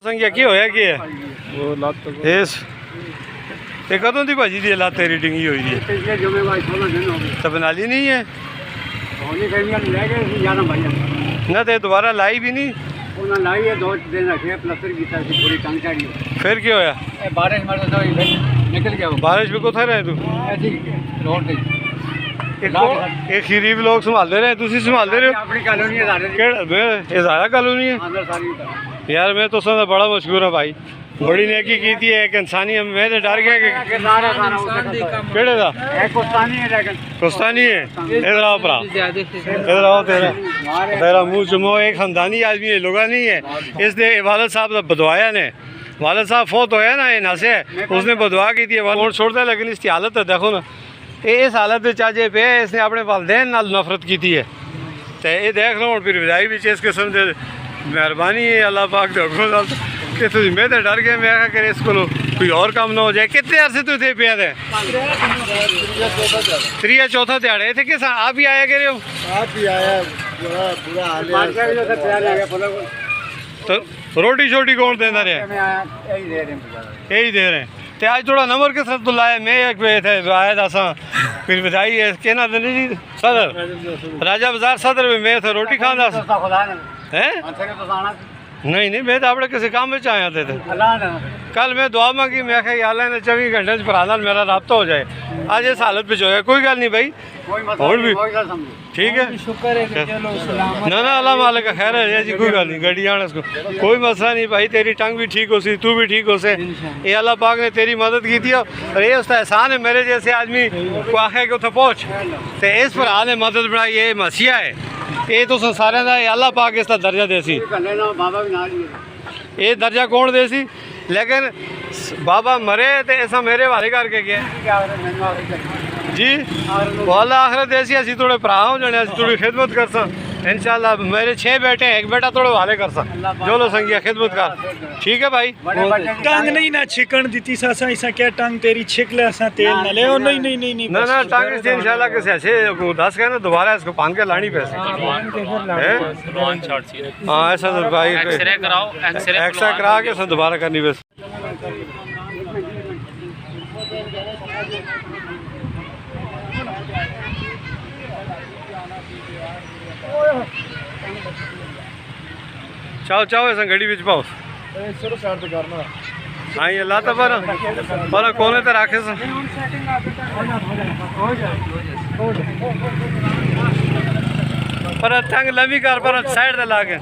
संख्या की होया की है वो लत इस ते कदों दी भाजी दी लत तेरी डिंगी हुई दी पिछले जुमे भाई 16 दिन हो गए। तो बना ली नहीं है होली कहीं ले गए 11 भाई ना ते दोबारा लाई भी नहीं उन्होंने लाई है 2 दिन रखे प्लास्टर की तरह पूरी टंग चढ़ी फिर क्या होया बारिश में तो निकल गया वो बारिश भी कोथे रहे तू ऐसी रोड पे एक गरीब लोग संभालते रहे तुसी संभालते रहे हो अपनी कॉलोनी है सारे केड़ा ये सारा कॉलोनी है अंदर सारी यार मैं तो समझ बड़ा मशहूर है भाई बड़ी नेकी की थी एक इंसानी मैं तो डर गया कि किनारा खाना केड़े दा एक कुस्तानी है लेकिन कुस्तानी है इधर आओ भरा इधर आओ तेरा तेरा मुंह चुमो एक खानदानी आदमी है लोगा नहीं है इसने वालद साहब ने बदवाया ने वालद साहब फोत होया ना ये नशे उसने बदवा की थी वोट छोड़ता लेकिन इसकी हालत है देखो ना इस हालत में चाचे पे इसने अपने वालदेन नाल नफरत की थी है तो ये देख लो फिर विदाई भी इस किस्म से मेहरबानी है अल्लाह पाक दे कि तुझे मैं तो डर गया मैं कर इसको कोई और काम ना हो जाए कितने अरसे तू थे पिया थे त्रिया चौथा दिहाड़े थे किस आप भी आया करे हो आप भी आया बुरा हाल है तो रोटी शोटी कौन देना रहे यही दे रहे हैं तो आज थोड़ा नंबर के साथ तो लाया मैं एक पे थे आया था फिर बधाई है कहना था नहीं जी सदर राजा बाजार सदर में मैं था रोटी खाना है नहीं नहीं मैं तो अपने किसी काम में आया थे कल मैं दुआ मांगी मैं क्या अल्लाह ने 24 घंटे से पुराना मेरा रब्ता हो जाए आज इस हालत पे जो है कोई गल नहीं भाई और भी ठीक है ना ना अल्लाह मालिक का खैर है जी कोई गल नहीं गड्डी आने इसको कोई मसला नहीं भाई तेरी टंग भी ठीक हो सी तू भी ठीक हो से ये अल्लाह पाक ने तेरी मदद की थी और ये उसका एहसान है मेरे जैसे आदमी को आखे कि उतना पहुँच तो इस पर ने मदद बनाई ये मसीहा है ये तो सारे का अल्लाह पाक इसका दर्जा दे सी ये दर्जा कौन दे सी लेकिन बाबा मरे तो ऐसा मेरे वाले करके गया जी वाला आखिरत ऐसी असी थोड़े भरा हो जाने थोड़ी खिदमत कर सा इंशाल्लाह मेरे 6 बेटे हैं एक बेटा थोड़े वाले कर सा जो लो संगिया खिदमत कर ठीक है भाई टंग नहीं ना छिकन दीती सासा ऐसा क्या टंग तेरी छिक ले ऐसा तेल न ले ओ नहीं नहीं नहीं नहीं ना ना टंग से इंशाल्लाह कैसे ऐसे 10 का ना दोबारा इसको पान के लानी पैसे हाँ ऐसा तो भाई एक्सरे कराओ एक्सरे करा के सब दोबारा करनी बस चाओ चाओ ऐसा गड्डी बिच पाओ हाँ ये लाता पर कोने तो राखे पर टंग लंबी कर पर साइड से ला के